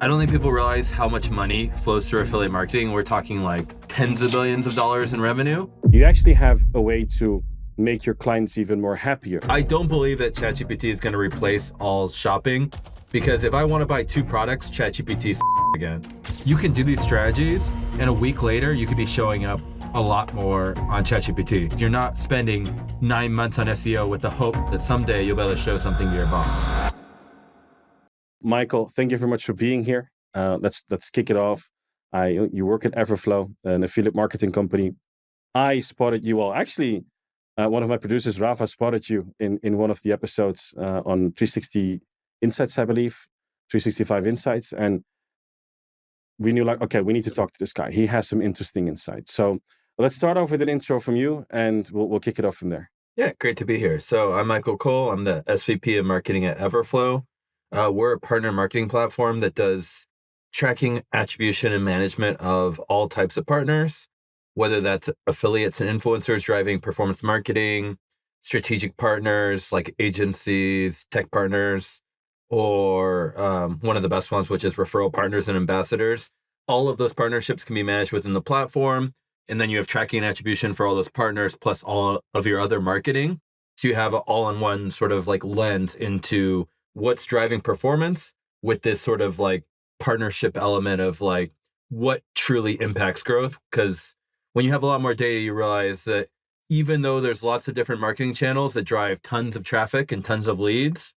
I don't think people realize how much money flows through affiliate marketing. We're talking like tens of billions of dollars in revenue. You actually have a way to make your clients even more happier. I don't believe that ChatGPT is going to replace all shopping, because if I want to buy 2 products, ChatGPT is again. You can do these strategies, and a week later, you could be showing up a lot more on ChatGPT. You're not spending 9 months on SEO with the hope that someday you'll be able to show something to your boss. Michael, thank you very much for being here. Let's kick it off. You work at Everflow, an affiliate marketing company. I spotted you all. Actually, one of my producers, Rafa, spotted you in one of the episodes on 360 Insights, I believe, 365 Insights. And we knew okay, we need to talk to this guy. He has some interesting insights. So let's start off with an intro from you, and we'll kick it off from there. Yeah, great to be here. So I'm Michael Koole. I'm the SVP of marketing at Everflow. We're a partner marketing platform that does tracking, attribution, and management of all types of partners, whether that's affiliates and influencers driving performance marketing, strategic partners like agencies, tech partners, or one of the best ones, which is referral partners and ambassadors. All of those partnerships can be managed within the platform. And then you have tracking and attribution for all those partners, plus all of your other marketing. So you have an all-in-one sort of like lens into what's driving performance with this sort of like partnership element of like what truly impacts growth. Because when you have a lot more data, you realize that even though there's lots of different marketing channels that drive tons of traffic and tons of leads,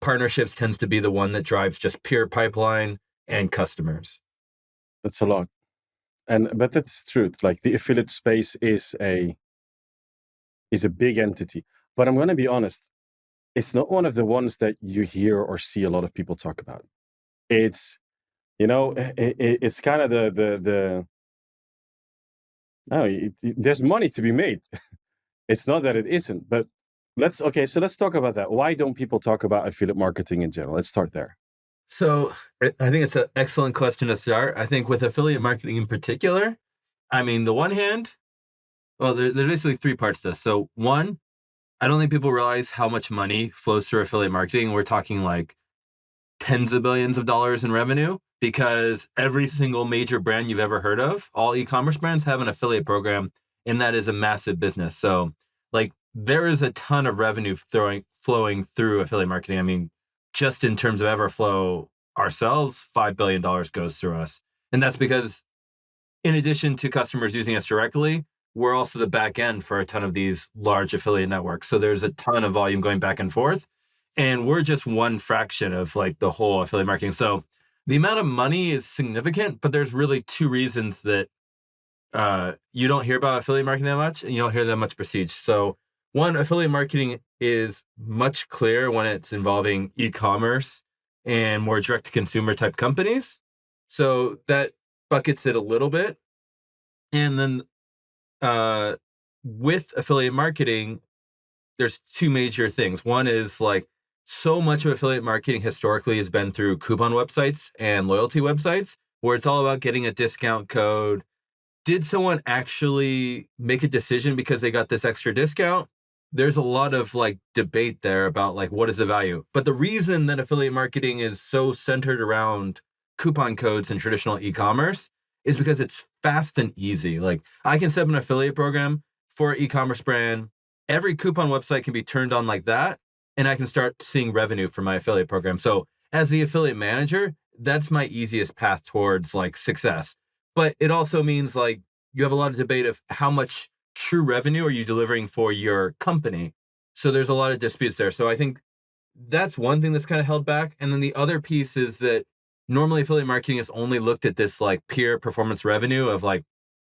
partnerships tends to be the one that drives just pure pipeline and customers. That's a lot. But that's true. Like the affiliate space is a big entity. But I'm going to be honest, it's not one of the ones that you hear or see a lot of people talk about. It's, it's kind of there's money to be made. It's not that it isn't, but let's talk about that. Why don't people talk about affiliate marketing in general? Let's start there. So I think it's an excellent question to start. I think with affiliate marketing in particular, I mean, the one hand, well, there's basically 3 parts to this. So one, I don't think people realize how much money flows through affiliate marketing. We're talking like tens of billions of dollars in revenue, because every single major brand you've ever heard of, all e-commerce brands have an affiliate program, and that is a massive business. So like there is a ton of revenue flowing through affiliate marketing. I mean, just in terms of Everflow ourselves, $5 billion goes through us. And that's because in addition to customers using us directly, we're also the back end for a ton of these large affiliate networks. So there's a ton of volume going back and forth. And we're just one fraction of like the whole affiliate marketing. So the amount of money is significant, but there's really 2 reasons that you don't hear about affiliate marketing that much, and you don't hear that much prestige. So one, affiliate marketing is much clearer when it's involving e-commerce and more direct-to-consumer type companies. So that buckets it a little bit. And then with affiliate marketing, there's 2 major things. One is like so much of affiliate marketing historically has been through coupon websites and loyalty websites, where it's all about getting a discount code. Did someone actually make a decision because they got this extra discount? There's a lot of like debate there about like what is the value. But the reason that affiliate marketing is so centered around coupon codes and traditional e-commerce is because it's fast and easy. Like I can set up an affiliate program for an e-commerce brand. Every coupon website can be turned on like that, and I can start seeing revenue from my affiliate program. So as the affiliate manager, that's my easiest path towards like success. But it also means like you have a lot of debate of how much true revenue are you delivering for your company. So there's a lot of disputes there. So I think that's one thing that's kind of held back. And then the other piece is that normally affiliate marketing is only looked at this like pure performance revenue of like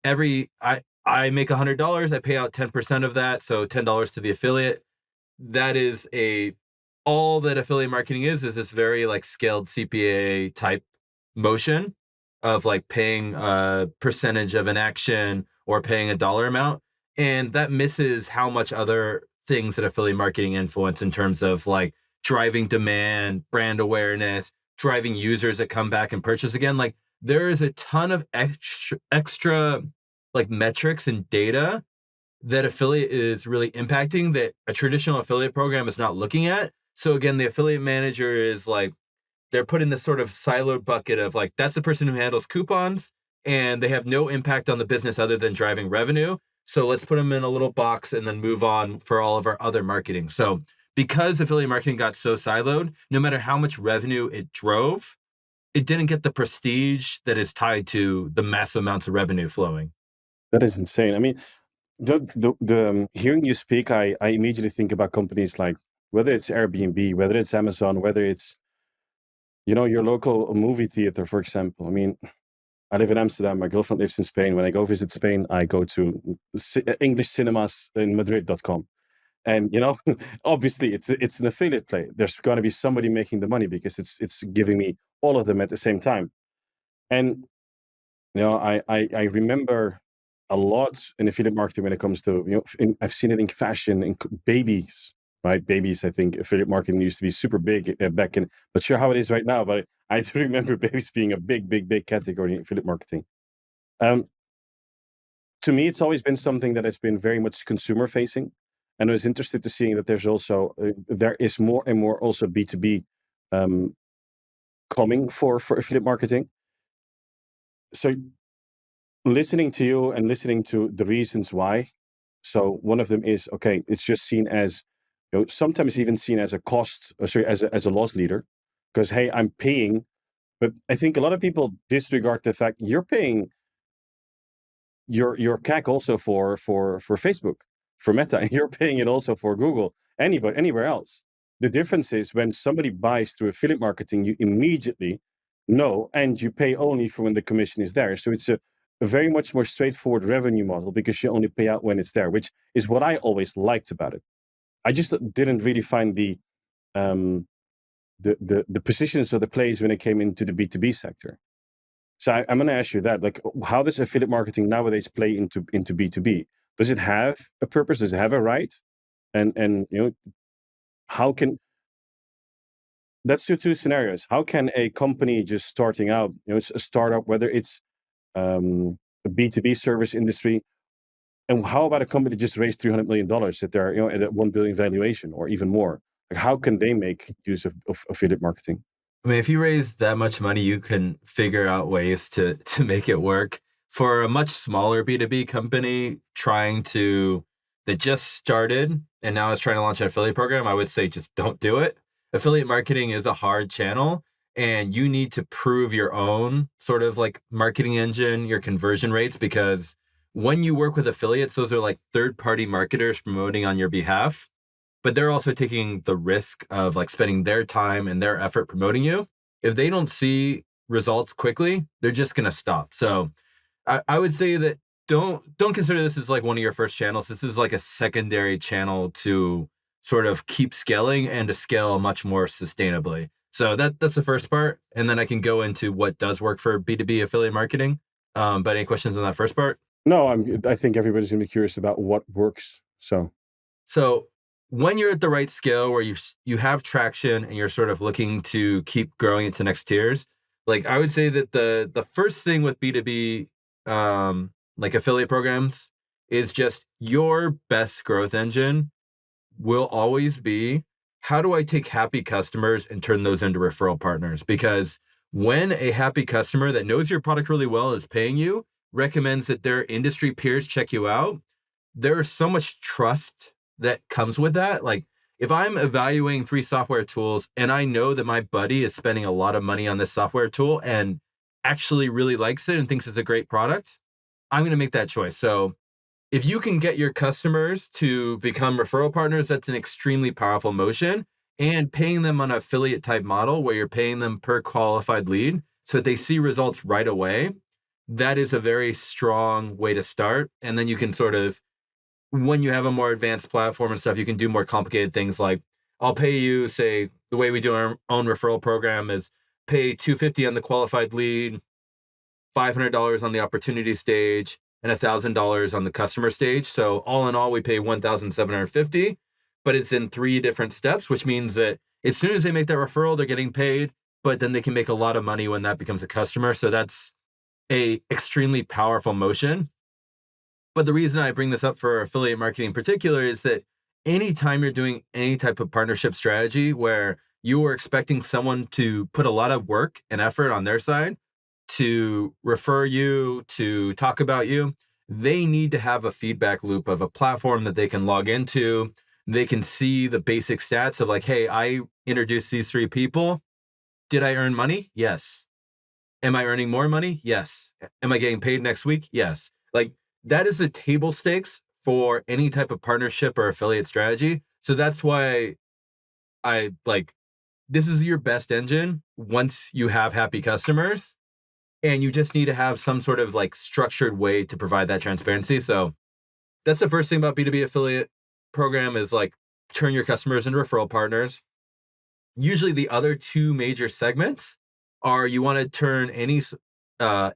I make $100, I pay out 10% of that, so $10 to the affiliate. That is all that affiliate marketing is this very like scaled CPA type motion of like paying a percentage of an action or paying a dollar amount. And that misses how much other things that affiliate marketing influence in terms of like driving demand, brand awareness, driving users that come back and purchase again. Like there is a ton of extra like metrics and data that affiliate is really impacting that a traditional affiliate program is not looking at. So again, the affiliate manager is like they're put in this sort of siloed bucket of like, that's the person who handles coupons and they have no impact on the business other than driving revenue. So let's put them in a little box and then move on for all of our other marketing. So because affiliate marketing got so siloed, no matter how much revenue it drove, it didn't get the prestige that is tied to the massive amounts of revenue flowing. That is insane. I mean, hearing you speak, I immediately think about companies like whether it's Airbnb, whether it's Amazon, whether it's your local movie theater, for example. I mean, I live in Amsterdam. My girlfriend lives in Spain. When I go visit Spain, I go to English cinemas in Madrid.com. And obviously, it's an affiliate play. There's going to be somebody making the money because it's giving me all of them at the same time. And I remember a lot in affiliate marketing when it comes to I've seen it in fashion, in babies, right? Babies. I think affiliate marketing used to be super big back in. Not sure how it is right now, but I do remember babies being a big category in affiliate marketing. Um, to me, it's always been something that has been very much consumer facing, and I was interested to seeing that there's also there is more and more also B2B um, coming for affiliate marketing. So listening to you and listening to the reasons why. So one of them is, okay, it's just seen as, sometimes even seen as a cost, or sorry, as a loss leader, because hey, I'm paying, but I think a lot of people disregard the fact you're paying your CAC also for Facebook, for Meta, and you're paying it also for Google, anywhere else. The difference is when somebody buys through affiliate marketing, you immediately know, and you pay only for when the commission is there. So it's a very much more straightforward revenue model because you only pay out when it's there, which is what I always liked about it. I just didn't really find um, the positions or the plays when it came into the B2B sector. So I'm going to ask you that, like, how does affiliate marketing nowadays play into B2B? Does it have a purpose? Does it have a right? And how can that's two scenarios. How can a company just starting out, it's a startup, whether it's a B2B service industry, and how about a company just raised $300 million that they're at a 1 billion valuation or even more? Like, how can they make use of affiliate marketing? I mean, if you raise that much money, you can figure out ways to make it work. For a much smaller B2B company that just started and now is trying to launch an affiliate program, I would say just don't do it. Affiliate marketing is a hard channel and you need to prove your own sort of like marketing engine, your conversion rates, because when you work with affiliates, those are like third-party marketers promoting on your behalf, but they're also taking the risk of like spending their time and their effort promoting you. If they don't see results quickly, they're just going to stop. So I would say that don't consider this as like one of your first channels. This is like a secondary channel to sort of keep scaling and to scale much more sustainably. So that's the first part. And then I can go into what does work for B2B affiliate marketing. But any questions on that first part? No, I think everybody's going to be curious about what works. So when you're at the right scale where you have traction and you're sort of looking to keep growing it to next tiers, like I would say that the first thing with B2B like affiliate programs is just your best growth engine will always be, how do I take happy customers and turn those into referral partners? Because when a happy customer that knows your product really well is paying you, recommends that their industry peers check you out, there's so much trust that comes with that. Like if I'm evaluating 3 software tools and I know that my buddy is spending a lot of money on this software tool and actually really likes it and thinks it's a great product, I'm going to make that choice. So if you can get your customers to become referral partners, that's an extremely powerful motion. And paying them on an affiliate type model where you're paying them per qualified lead so that they see results right away, that is a very strong way to start. And then you can sort of, when you have a more advanced platform and stuff, you can do more complicated things like, I'll pay you, say, the way we do our own referral program is pay $250 on the qualified lead, $500 on the opportunity stage, and $1,000 on the customer stage. So all in all, we pay $1,750, but it's in 3 different steps, which means that as soon as they make that referral, they're getting paid, but then they can make a lot of money when that becomes a customer. So that's a extremely powerful motion. But the reason I bring this up for affiliate marketing in particular is that anytime you're doing any type of partnership strategy where you are expecting someone to put a lot of work and effort on their side to refer you, to talk about you. They need to have a feedback loop of a platform that they can log into. They can see the basic stats of like, hey, I introduced these 3 people. Did I earn money? Yes. Am I earning more money? Yes. Am I getting paid next week? Yes. Like that is the table stakes for any type of partnership or affiliate strategy. So that's why I like this is your best engine once you have happy customers, and you just need to have some sort of like structured way to provide that transparency. So that's the first thing about B2B affiliate program is like turn your customers into referral partners. Usually the other 2 major segments are you want to turn any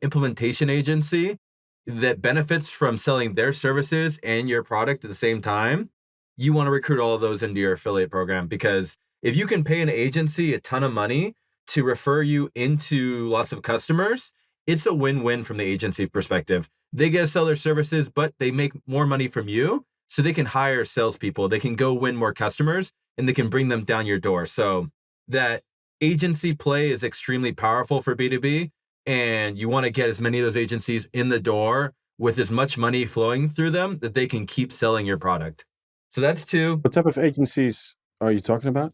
implementation agency that benefits from selling their services and your product at the same time. You want to recruit all of those into your affiliate program, because if you can pay an agency a ton of money to refer you into lots of customers, it's a win-win from the agency perspective. They get to sell their services, but they make more money from you, so they can hire salespeople. They can go win more customers, and they can bring them down your door. So that agency play is extremely powerful for B2B, and you want to get as many of those agencies in the door with as much money flowing through them that they can keep selling your product. So that's 2. What type of agencies are you talking about?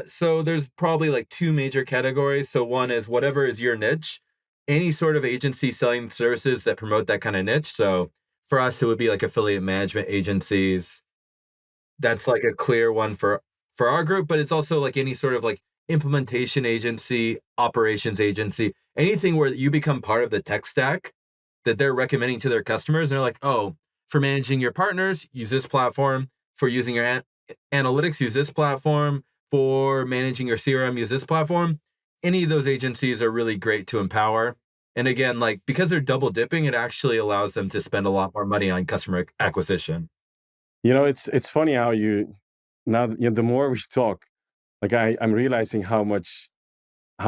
So there's probably like 2 major categories. So one is whatever is your niche, any sort of agency selling services that promote that kind of niche. So for us, it would be like affiliate management agencies. That's like a clear one for our group, but it's also like any sort of like implementation agency, operations agency, anything where you become part of the tech stack that they're recommending to their customers. And they're like, oh, for managing your partners, use this platform. For using your analytics, use this platform. For managing your CRM, use this platform. Any of those agencies are really great to empower. And again, like because they're double dipping, it actually allows them to spend a lot more money on customer acquisition. It's funny how you now the more we talk, like I'm realizing how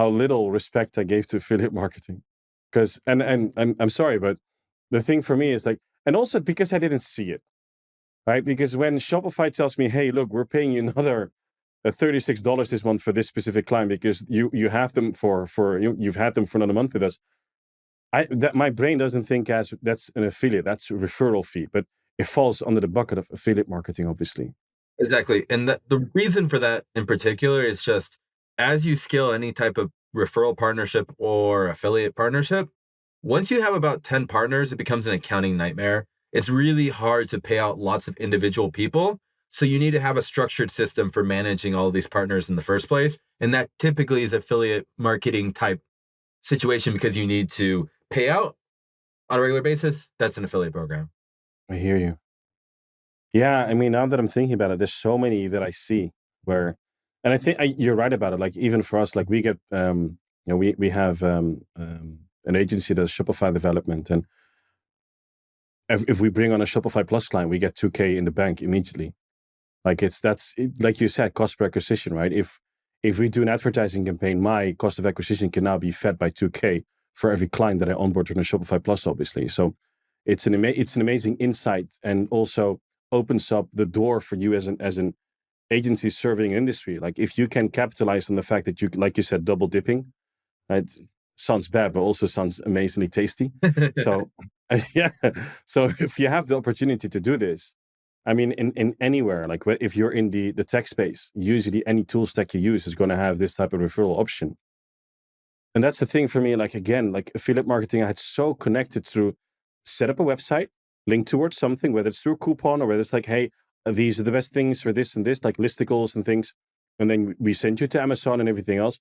little respect I gave to affiliate marketing. Because and I'm sorry, but the thing for me is like, and also because I didn't see it, right? Because when Shopify tells me, hey, look, we're paying you another $36 this month for this specific client because you have them you've had them for another month with us. That my brain doesn't think as that's an affiliate, that's a referral fee, but it falls under the bucket of affiliate marketing, obviously. Exactly. And the reason for that in particular is just as you scale any type of referral partnership or affiliate partnership, once you have about 10 partners, it becomes an accounting nightmare. It's really hard to pay out lots of individual people. So you need to have a structured system for managing all of these partners in the first place. And that typically is affiliate marketing type situation because you need to pay out on a regular basis. That's an affiliate program. I hear you. Yeah, I mean, now that I'm thinking about it, there's so many that I see where, and I think you're right about it. Like even for us, like we get, we have an agency that does Shopify development, and if we bring on a Shopify Plus client, we get 2K in the bank immediately. Like like you said, cost per acquisition, right? If we do an advertising campaign, my cost of acquisition can now be fed by 2K for every client that I onboard on a Shopify Plus, obviously. So it's an amazing insight, and also opens up the door for you as an agency serving industry. Like if you can capitalize on the fact that you, like you said, double dipping, it sounds bad, but also sounds amazingly tasty. So yeah, so if you have the opportunity to do this, I mean, in anywhere, like if you're in the tech space, usually any tool stack you use is going to have this type of referral option. And that's the thing for me. Like again, like affiliate marketing, I had so connected through set up a website, link towards something, whether it's through a coupon or whether it's like, hey, these are the best things for this and this, like listicles and things. And then we send you to Amazon and everything else.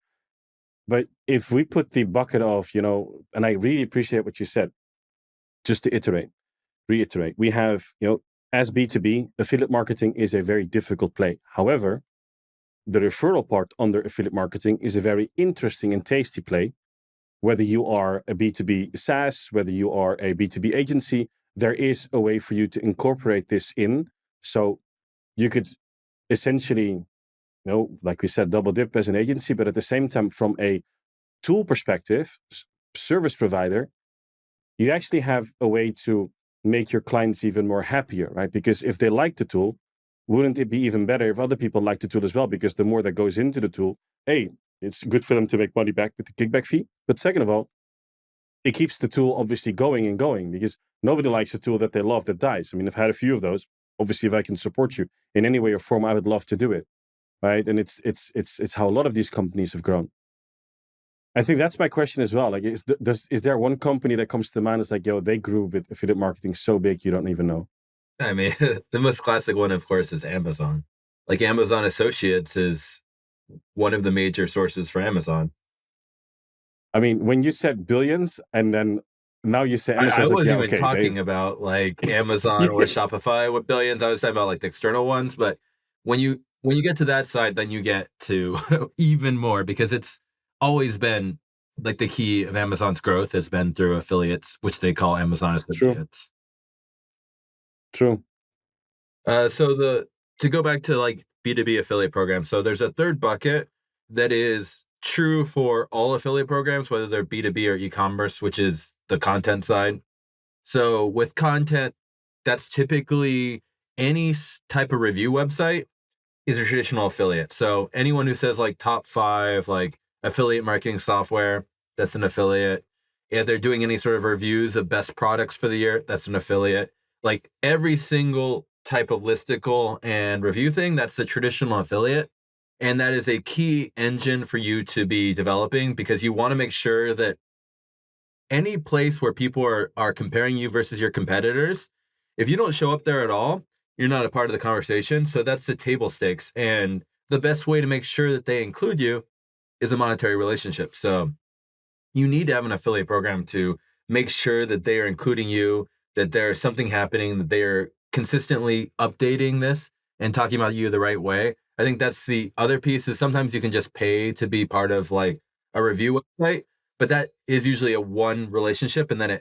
But if we put the bucket of, and I really appreciate what you said, just to reiterate, we have, as B2B, affiliate marketing is a very difficult play. However, the referral part under affiliate marketing is a very interesting and tasty play. Whether you are a B2B SaaS, whether you are a B2B agency, there is a way for you to incorporate this in. So you could essentially, like we said, double dip as an agency, but at the same time, from a tool perspective, service provider, you actually have a way to make your clients even more happier, right? Because if they like the tool, wouldn't it be even better if other people like the tool as well? Because the more that goes into the tool, A, it's good for them to make money back with the kickback fee. But second of all, it keeps the tool obviously going and going, because nobody likes a tool that they love that dies. I mean, I've had a few of those. Obviously, if I can support you in any way or form, I would love to do it. Right. And it's how a lot of these companies have grown. I think that's my question as well. Like, is there one company that comes to mind as like, yo, they grew with affiliate marketing so big you don't even know? I mean, the most classic one, of course, is Amazon. Like Amazon Associates is one of the major sources for Amazon. I mean, when you said billions and then now you say I Amazon's like, wasn't yeah, even okay, they talking about like Amazon or yeah, Shopify with billions. I was talking about like the external ones. But when you get to that side, then you get to even more, because it's always been like the key of Amazon's growth has been through affiliates, which they call Amazon true, Associates. true. So to go back to like B2B affiliate programs, so there's a third bucket that is true for all affiliate programs, whether they're B2B or e-commerce, which is the content side. So with content, that's typically any type of review website is a traditional affiliate. So anyone who says like top 5 like affiliate marketing software, that's an affiliate. If they're doing any sort of reviews of best products for the year, that's an affiliate. Like every single type of listicle and review thing, that's the traditional affiliate. And that is a key engine for you to be developing, because you want to make sure that any place where people are comparing you versus your competitors, if you don't show up there at all, you're not a part of the conversation. So that's the table stakes. And the best way to make sure that they include you is a monetary relationship. So you need to have an affiliate program to make sure that they are including you, that there's something happening, that they are consistently updating this and talking about you the right way. I think that's the other piece, is sometimes you can just pay to be part of like a review website, but that is usually a one relationship and then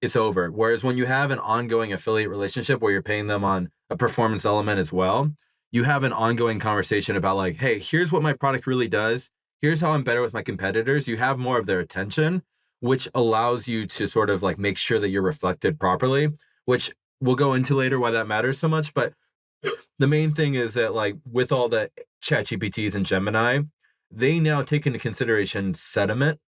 it's over. Whereas when you have an ongoing affiliate relationship where you're paying them on a performance element as well, you have an ongoing conversation about like, hey, here's what my product really does. Here's how I'm better with my competitors. You have more of their attention, which allows you to sort of like make sure that you're reflected properly, which we'll go into later why that matters so much. But the main thing is that like with all the ChatGPTs and Gemini, they now take into consideration sentiment,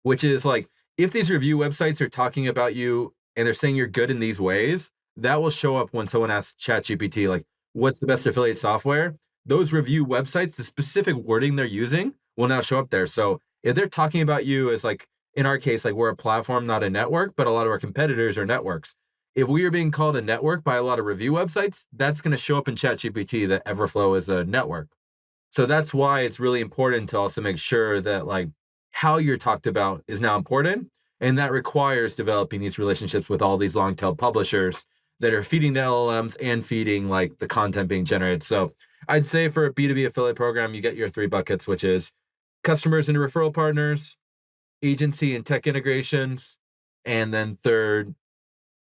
which is like if these review websites are talking about you and they're saying you're good in these ways, that will show up when someone asks ChatGPT, like, what's the best affiliate software? Those review websites, the specific wording they're using will now show up there. So if they're talking about you as like, in our case, like we're a platform, not a network, but a lot of our competitors are networks. If we are being called a network by a lot of review websites, that's going to show up in ChatGPT that Everflow is a network. So that's why it's really important to also make sure that like how you're talked about is now important. And that requires developing these relationships with all these long tail publishers that are feeding the LLMs and feeding like the content being generated. So I'd say for a B2B affiliate program, you get your 3 buckets, which is customers and referral partners, agency and tech integrations, and then third,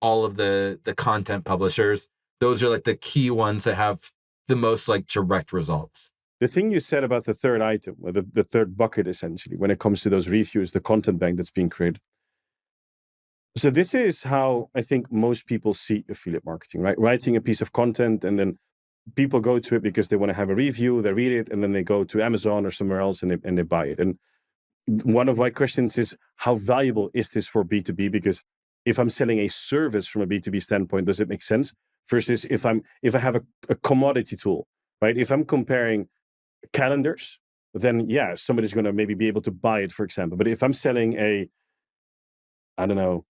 all of the content publishers. Those are like the key ones that have the most like direct results. The thing you said about the third item, or the third bucket, essentially, when it comes to those reviews, the content bank that's being created. So this is how I think most people see affiliate marketing, right? Writing a piece of content and then people go to it because they want to have a review, they read it, and then they go to Amazon or somewhere else and they buy it. And one of my questions is, how valuable is this for B2B? Because if I'm selling a service from a B2B standpoint, does it make sense? Versus if I have a commodity tool, right? If I'm comparing calendars, then yeah, somebody's going to maybe be able to buy it, for example. But if I'm selling I don't know,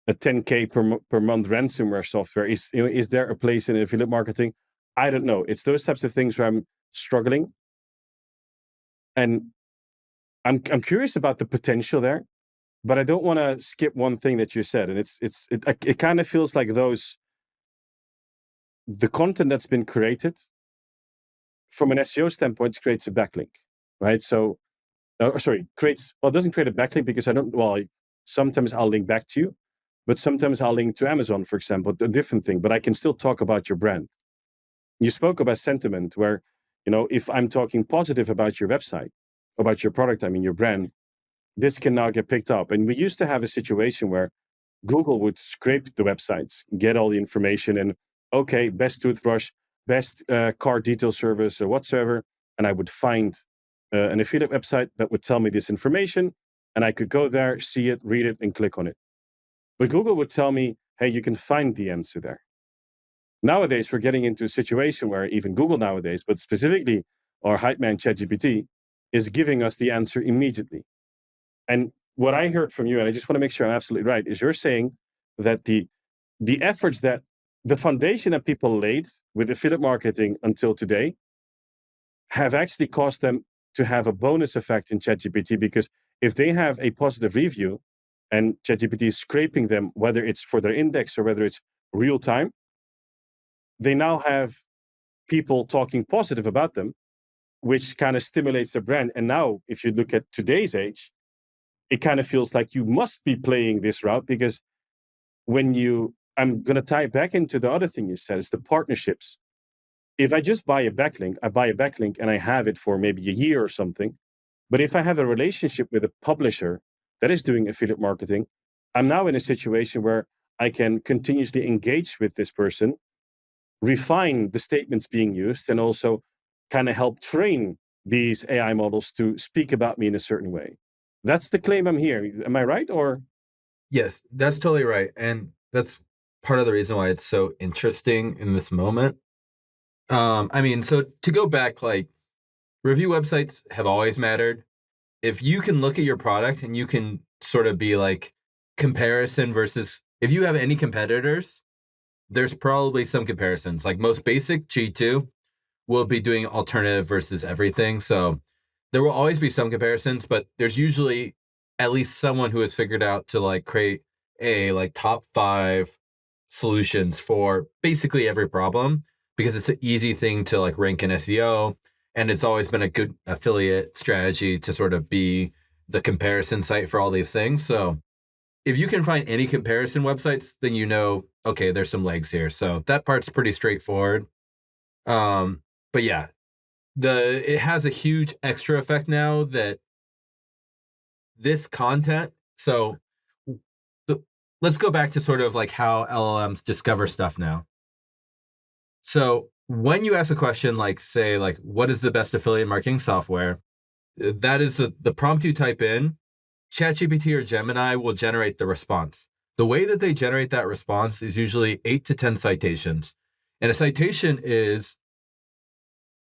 a 10K per month ransomware software, is there a place in affiliate marketing? I don't know. It's those types of things where I'm struggling, and I'm curious about the potential there, but I don't want to skip one thing that you said, and it kind of feels like the content that's been created from an SEO standpoint creates a backlink, right? So, creates, well, it doesn't create a backlink because sometimes I'll link back to you, but sometimes I'll link to Amazon, for example, a different thing, but I can still talk about your brand. You spoke about sentiment where, if I'm talking positive about your website, about your product, I mean, your brand, this can now get picked up. And we used to have a situation where Google would scrape the websites, get all the information, and okay, best toothbrush, best car detail service or whatsoever, and I would find an affiliate website that would tell me this information, and I could go there, see it, read it, and click on it. But Google would tell me, hey, you can find the answer there. Nowadays, we're getting into a situation where even Google nowadays, but specifically our hype man ChatGPT, is giving us the answer immediately. And what I heard from you, and I just want to make sure I'm absolutely right, is you're saying that the efforts that the foundation that people laid with affiliate marketing until today have actually caused them to have a bonus effect in ChatGPT, because if they have a positive review and ChatGPT is scraping them, whether it's for their index or whether it's real time, they now have people talking positive about them, which kind of stimulates the brand. And now, if you look at today's age, it kind of feels like you must be playing this route, because I'm going to tie it back into the other thing you said, is the partnerships. If I just buy a backlink, and I have it for maybe a year or something. But if I have a relationship with a publisher that is doing affiliate marketing, I'm now in a situation where I can continuously engage with this person, refine the statements being used, and also kind of help train these AI models to speak about me in a certain way. That's the claim I'm hearing. Am I right? Or Yes, that's totally right. And that's part of the reason why it's so interesting in this moment. I mean, so to go back, like, review websites have always mattered. If you can look at your product and you can sort of be like comparison versus, if you have any competitors, there's probably some comparisons. Like most basic G2 will be doing alternative versus everything. So there will always be some comparisons, but there's usually at least someone who has figured out to like create a like top 5 solutions for basically every problem, because it's an easy thing to like rank in SEO. And it's always been a good affiliate strategy to sort of be the comparison site for all these things. So if you can find any comparison websites, then you know, okay, there's some legs here. So that part's pretty straightforward. But yeah, it has a huge extra effect now that this content. So the, let's go back to sort of like how LLMs discover stuff now. So when you ask a question like, say, like, what is the best affiliate marketing software? That is the prompt you type in. ChatGPT or Gemini will generate the response. The way that they generate that response is usually 8 to 10 citations. And a citation is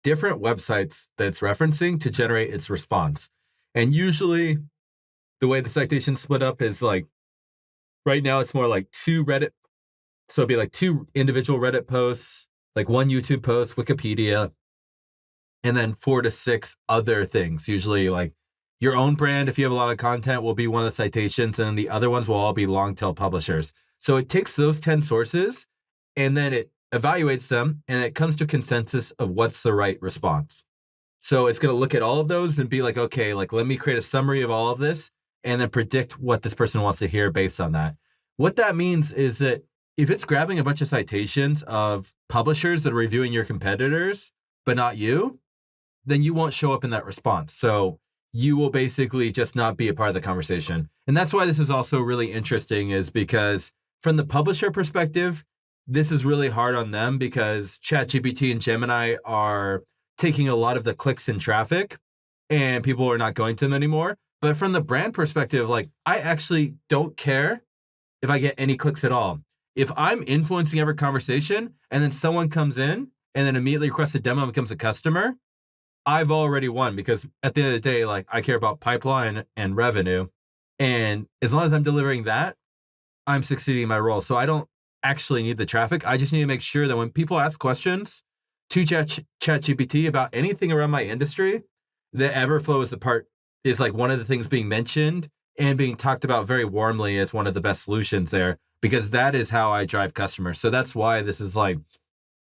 different websites that's referencing to generate its response. And usually the way the citations split up is like, right now it's more like 2 Reddit. So it'd be like 2 individual Reddit posts, like 1 YouTube post, Wikipedia, and then 4 to 6 other things. Usually like your own brand, if you have a lot of content, will be one of the citations, and the other ones will all be long tail publishers. So it takes those 10 sources and then it evaluates them, and it comes to consensus of what's the right response. So it's going to look at all of those and be like, okay, like let me create a summary of all of this and then predict what this person wants to hear based on that. What that means is that if it's grabbing a bunch of citations of publishers that are reviewing your competitors, but not you, then you won't show up in that response. So you will basically just not be a part of the conversation. And that's why this is also really interesting, is because from the publisher perspective, this is really hard on them, because ChatGPT and Gemini are taking a lot of the clicks and traffic and people are not going to them anymore. But from the brand perspective, like, I actually don't care if I get any clicks at all. If I'm influencing every conversation and then someone comes in and then immediately requests a demo and becomes a customer, I've already won, because at the end of the day, like, I care about pipeline and revenue. And as long as I'm delivering that, I'm succeeding in my role. So I don't actually need the traffic. I just need to make sure that when people ask questions to ChatGPT about anything around my industry, that Everflow is like one of the things being mentioned and being talked about very warmly as one of the best solutions there, because that is how I drive customers. So that's why this is like,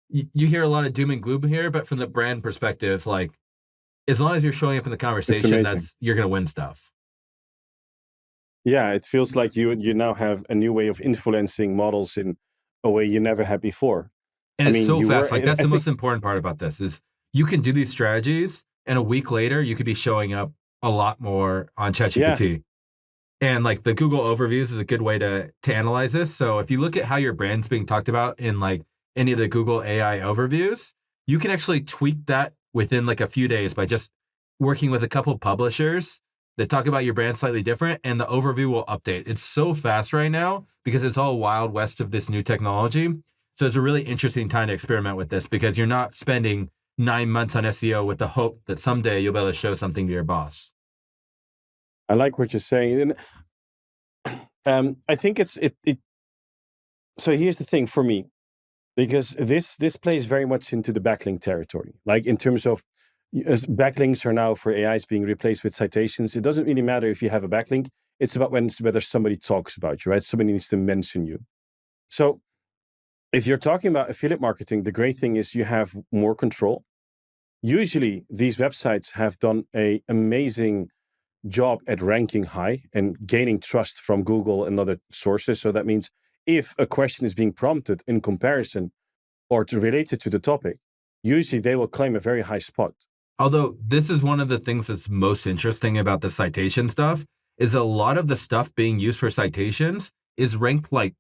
you hear a lot of doom and gloom here, but from the brand perspective, like, as long as you're showing up in the conversation, you're going to win stuff. Yeah, it feels like you now have a new way of influencing models in a way you never had before. And it's so fast. Like, that's the most important part about this, is you can do these strategies and a week later you could be showing up a lot more on ChatGPT. Yeah. And like the Google overviews is a good way to analyze this. So if you look at how your brand's being talked about in like any of the Google AI overviews, you can actually tweak that within like a few days by just working with a couple publishers that talk about your brand slightly different, and the overview will update. It's so fast right now because it's all wild west of this new technology. So it's a really interesting time to experiment with this because you're not spending 9 months on SEO with the hope that someday you'll be able to show something to your boss. I like what you're saying. And I think it. So here's the thing for me, because this plays very much into the backlink territory. Like in terms of as backlinks are now for AIs being replaced with citations. It doesn't really matter if you have a backlink. It's about whether somebody talks about you, right? Somebody needs to mention you. So if you're talking about affiliate marketing, the great thing is you have more control. Usually these websites have done an amazing job at ranking high and gaining trust from Google and other sources. So that means if a question is being prompted in comparison or related to the topic, usually they will claim a very high spot. Although this is one of the things that's most interesting about the citation stuff is a lot of the stuff being used for citations is ranked like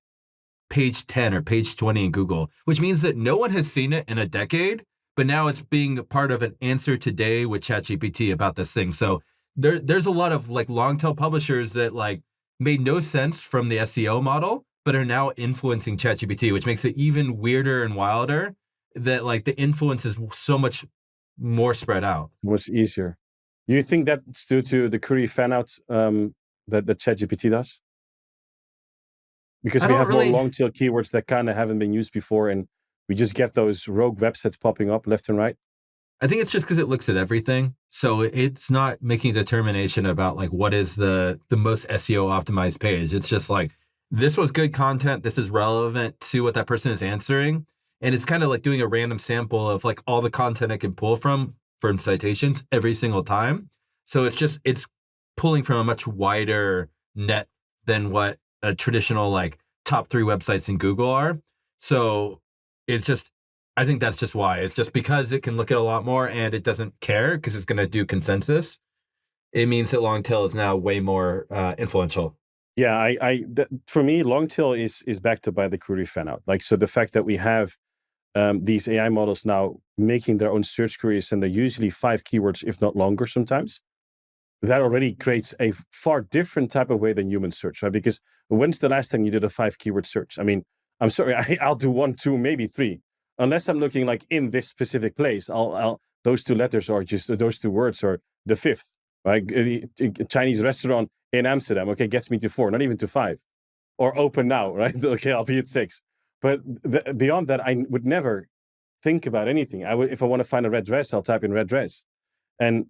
page 10 or page 20 in Google, which means that no one has seen it in a decade, but now it's being part of an answer today with ChatGPT about this thing. So there's a lot of like long tail publishers that like made no sense from the SEO model, but are now influencing ChatGPT, which makes it even weirder and wilder that like the influence is so much more spread out. Much easier. You think that's due to the query fan out that ChatGPT does? Because I we don't have more really long tail keywords that kind of haven't been used before, and we just get those rogue websites popping up left and right. I think it's just because it looks at everything. So it's not making a determination about like what is the most SEO optimized page. It's just like this was good content. This is relevant to what that person is answering. And it's kind of like doing a random sample of like all the content I can pull from citations every single time. So it's pulling from a much wider net than what a traditional like top 3 websites in Google are. So it's just I think that's just why. It's just because it can look at a lot more and it doesn't care because it's going to do consensus. It means that long tail is now way more influential. Yeah, for me, long tail is backed up by the query fan out. Like, so the fact that we have these AI models now making their own search queries, and they're usually 5 keywords, if not longer sometimes, that already creates a far different type of way than human search, right? Because when's the last time you did a 5 keyword search? I mean, I'm sorry, I'll do 1, 2, maybe 3. Unless I'm looking like in this specific place, I'll those 2 letters are just those 2 words are the 5th, right? A Chinese restaurant in Amsterdam, okay, gets me to 4, not even to 5. Or open now, right? Okay, I'll be at 6. But beyond that, I would never think about anything. If I want to find a red dress, I'll type in red dress. And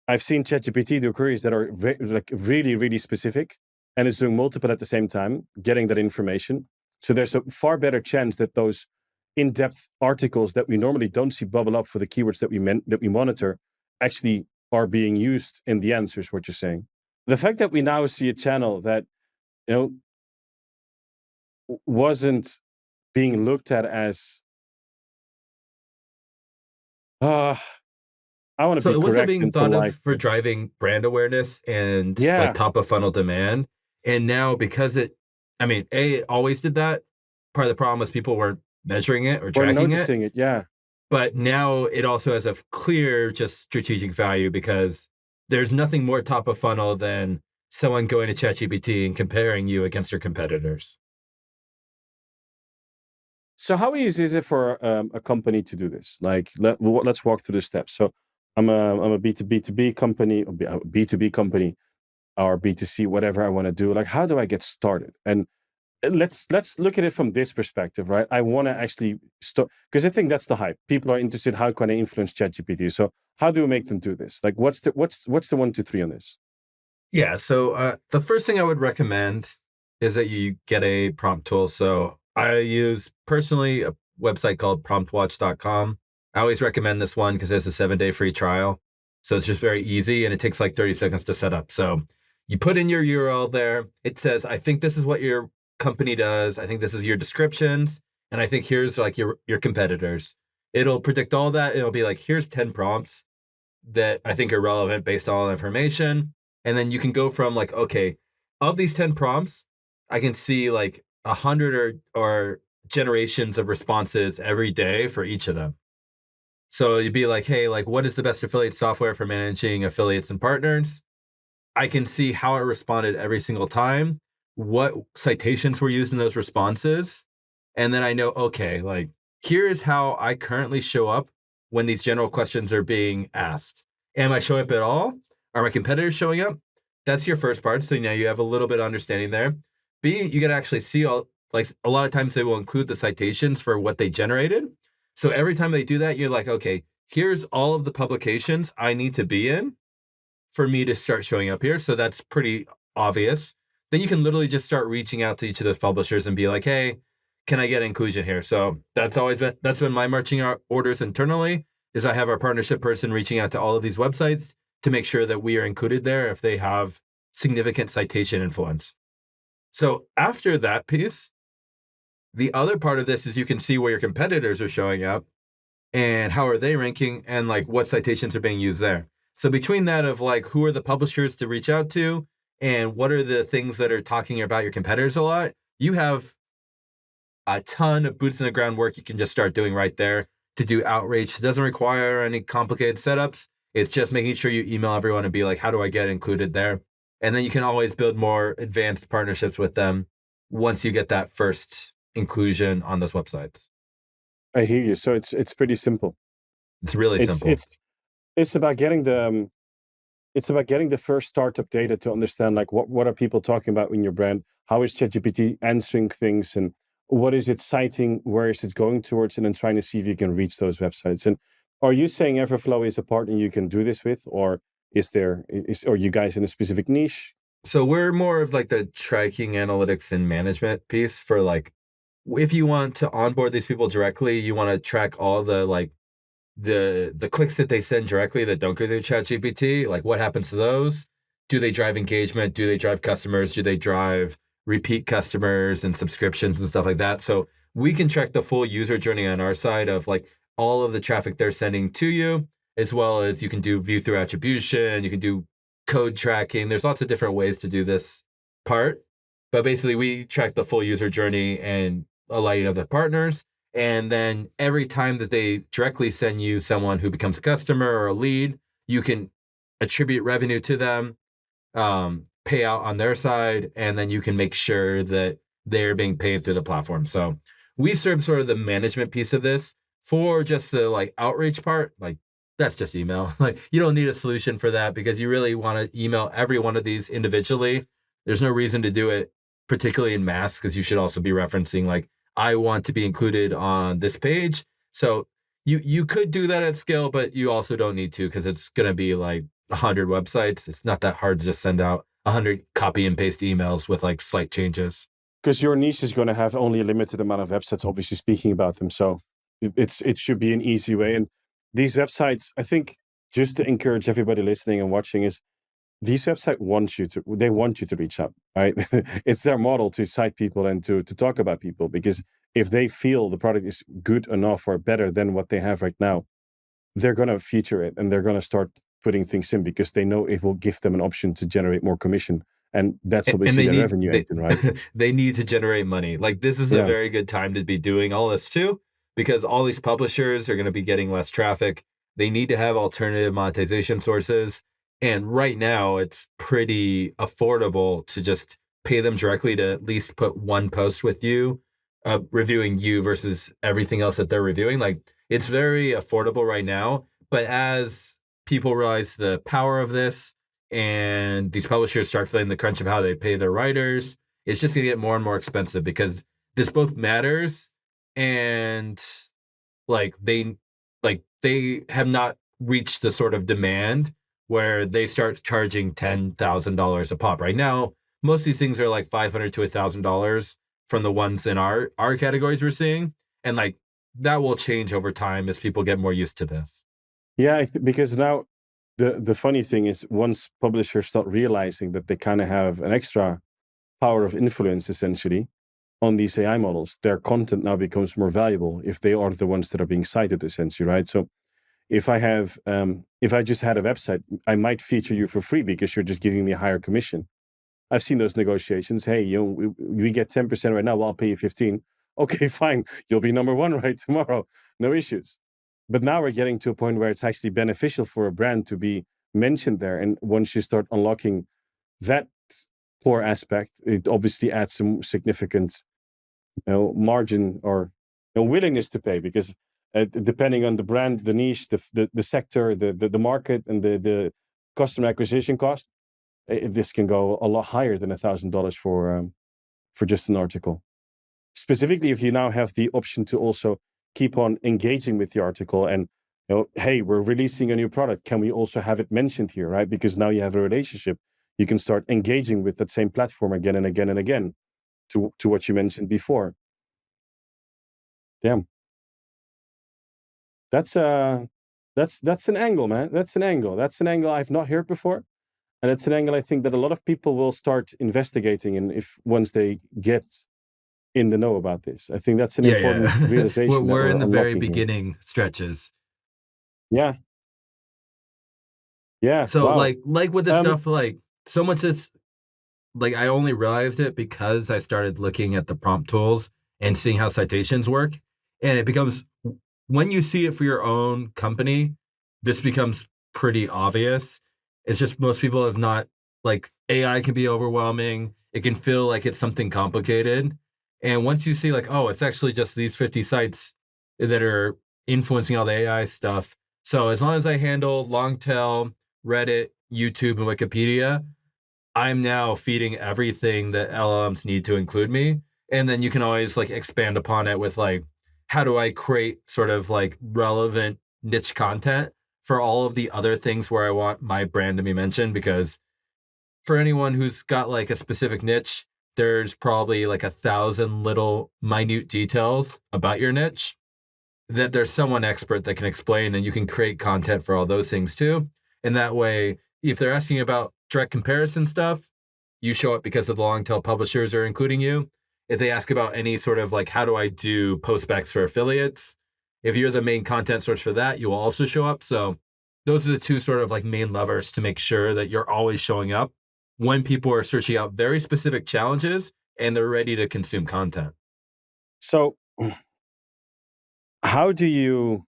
I've seen ChatGPT do queries that are like really, really specific, and it's doing multiple at the same time, getting that information. So there's a far better chance that those in-depth articles that we normally don't see bubble up for the keywords that we monitor actually are being used in the answers. What you're saying, the fact that we now see a channel that wasn't being looked at as I want to So be it wasn't correct being and thought of polite. for driving brand awareness and like Yeah, top of funnel demand. And now because it always did that. Part of the problem was people weren't measuring it or or tracking it. noticing it. Yeah. But now it also has a clear just strategic value because there's nothing more top of funnel than someone going to ChatGPT and comparing you against your competitors. So how easy is it for a company to do this? Like, let's walk through the steps. So I'm a B2B company, or a B2B company, or B2C, whatever I want to do. Like, how do I get started? And let's look at it from this perspective, right? I want to actually start, because I think that's the hype. People are interested. How can I influence ChatGPT? So how do we make them do this? Like, what's the 1, 2, 3 on this? Yeah. So the first thing I would recommend is that you get a prompt tool. So I use personally a website called promptwatch.com. I always recommend this one because it's a 7-day free trial. So it's just very easy and it takes like 30 seconds to set up. So you put in your URL there. It says, I think this is what your company does. I think this is your descriptions. And I think here's like your competitors. It'll predict all that. It'll be like, here's 10 prompts that I think are relevant based on all the information. And then you can go from like, okay, of these 10 prompts, I can see like 100 or generations of responses every day for each of them. So you'd be like, hey, like, what is the best affiliate software for managing affiliates and partners? I can see how it responded every single time, what citations were used in those responses. And then I know, okay, like, here is how I currently show up when these general questions are being asked. Am I showing up at all? Are my competitors showing up? That's your first part. So now you have a little bit of understanding there. B, you got to actually see all, like, a lot of times they will include the citations for what they generated. So every time they do that, you're like, okay, here's all of the publications I need to be in for me to start showing up here. So that's pretty obvious. Then you can literally just start reaching out to each of those publishers and be like, hey, can I get inclusion here? So that's been my marching orders internally is I have our partnership person reaching out to all of these websites to make sure that we are included there if they have significant citation influence. So after that piece, the other part of this is you can see where your competitors are showing up and how are they ranking and like what citations are being used there. So between that of like who are the publishers to reach out to and what are the things that are talking about your competitors a lot, you have a ton of boots in the ground work you can just start doing right there to do outreach. It doesn't require any complicated setups. It's just making sure you email everyone and be like, how do I get included there? And then you can always build more advanced partnerships with them once you get that first inclusion on those websites. I hear you. So it's pretty simple. It's really It's simple. it's it's about getting the first startup data to understand like what are people talking about in your brand? How is ChatGPT answering things, and what is it citing? Where is it going towards? And then trying to see if you can reach those websites. And are you saying Everflow is a partner you can do this with, or are you guys in a specific niche? So we're more of like the tracking analytics and management piece for like if you want to onboard these people directly, you want to track all the like the clicks that they send directly that don't go through ChatGPT, like what happens to those? Do they drive engagement? Do they drive customers? Do they drive repeat customers and subscriptions and stuff like that? So we can track the full user journey on our side of like all of the traffic they're sending to you, as well as you can do view through attribution, you can do code tracking. There's lots of different ways to do this part. But basically, we track the full user journey and allow you to have the partners. And then every time that they directly send you someone who becomes a customer or a lead, you can attribute revenue to them, pay out on their side, and then you can make sure that they're being paid through the platform. So we serve sort of the management piece of this for just the like outreach part. Like that's just email. Like you don't need a solution for that because you really want to email every one of these individually. There's no reason to do it particularly in mass because you should also be referencing like I want to be included on this page. So you could do that at scale, but you also don't need to because it's going to be like 100 websites. It's not that hard to just send out 100 copy and paste emails with like slight changes. Because your niche is going to have only a limited amount of websites, obviously speaking about them. So it should be an easy way. And these websites, I think, just to encourage everybody listening and watching, is these websites want you to reach out, right? It's their model to cite people and to talk about people, because if they feel the product is good enough or better than what they have right now, they're going to feature it and they're going to start putting things in because they know it will give them an option to generate more commission. And that's And obviously they their need revenue engine, right? they need to generate money. Like this is a Yeah. very good time to be doing all this too, because all these publishers are going to be getting less traffic. They need to have alternative monetization sources. And right now it's pretty affordable to just pay them directly to at least put one post with you, reviewing you versus everything else that they're reviewing. Like it's very affordable right now. But as people realize the power of this, and these publishers start feeling the crunch of how they pay their writers, it's just going to get more and more expensive because this both matters and like they have not reached the sort of demand where they start charging $10,000 a pop. Right now, most of these things are like $500 to $1,000 from the ones in our categories we're seeing, and like that will change over time as people get more used to this. Yeah, because now the funny thing is, once publishers start realizing that they kind of have an extra power of influence essentially on these AI models, their content now becomes more valuable if they are the ones that are being cited essentially, right? So if I just had a website, I might feature you for free because you're just giving me a higher commission. I've seen those negotiations. Hey, we get 10% right now. Well, I'll pay you 15. Okay, fine. You'll be number one right tomorrow. No issues. But now we're getting to a point where it's actually beneficial for a brand to be mentioned there. And once you start unlocking that core aspect, it obviously adds some significant margin or willingness to pay, because depending on the brand, the niche, the sector, the market, and the customer acquisition cost, this can go a lot higher than $1,000 for just an article. Specifically, if you now have the option to also keep on engaging with the article and, hey, we're releasing a new product, can we also have it mentioned here, right? Because now you have a relationship. You can start engaging with that same platform again and again and again, to what you mentioned before. Damn. That's an angle, man. That's an angle I've not heard before. And it's an angle I think that a lot of people will start investigating in once they get in the know about this. I think that's an important realization. We're in the very beginning stretches. Yeah. Yeah. So wow. like with this stuff, like so much is like I only realized it because I started looking at the prompt tools and seeing how citations work. And it becomes, when you see it for your own company, this becomes pretty obvious. It's just most people have not, like, AI can be overwhelming. It can feel like it's something complicated. And once you see like, oh, it's actually just these 50 sites that are influencing all the AI stuff. So as long as I handle long tail, Reddit, YouTube, and Wikipedia, I'm now feeding everything that LLMs need to include me. And then you can always like expand upon it with like, how do I create sort of like relevant niche content for all of the other things where I want my brand to be mentioned? Because for anyone who's got like a specific niche, there's probably like 1,000 little minute details about your niche that there's someone expert that can explain, and you can create content for all those things too. And that way, if they're asking about direct comparison stuff, you show up because of the long tail publishers are including you. If they ask about any sort of like, how do I do postbacks for affiliates? If you're the main content source for that, you will also show up. So those are the two sort of like main levers to make sure that you're always showing up when people are searching out very specific challenges and they're ready to consume content. So how do you,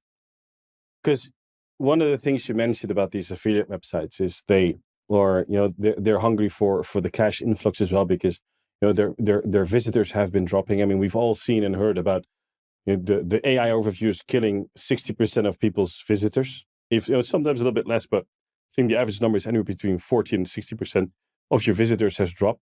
because one of the things you mentioned about these affiliate websites is they're hungry for the cash influx as well, because their visitors have been dropping. I mean, we've all seen and heard about the AI overviews killing 60% of people's visitors. If sometimes a little bit less, but I think the average number is anywhere between 40 and 60% of your visitors has dropped.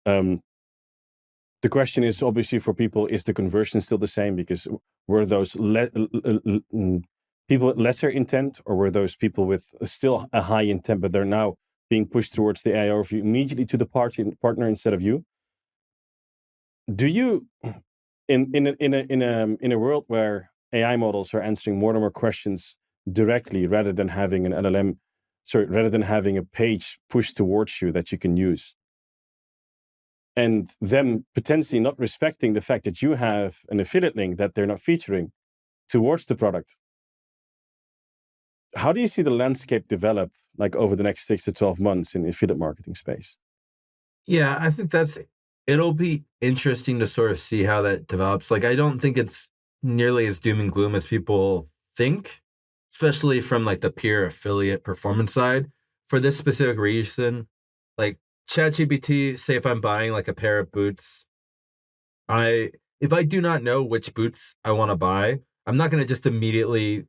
The question is obviously for people, is the conversion still the same? Because were those people with lesser intent, or were those people with still a high intent, but they're now being pushed towards the AI overview immediately to the partner instead of you? Do you, in a world where AI models are answering more and more questions directly rather than having an LLM, rather than having a page pushed towards you that you can use, and them potentially not respecting the fact that you have an affiliate link that they're not featuring towards the product, how do you see the landscape develop like over the next 6 to 12 months in the affiliate marketing space? Yeah, I think it'll be interesting to sort of see how that develops. Like, I don't think it's nearly as doom and gloom as people think, especially from like the peer affiliate performance side. For this specific reason, like ChatGPT, say if I'm buying like a pair of boots, if I do not know which boots I want to buy, I'm not going to just immediately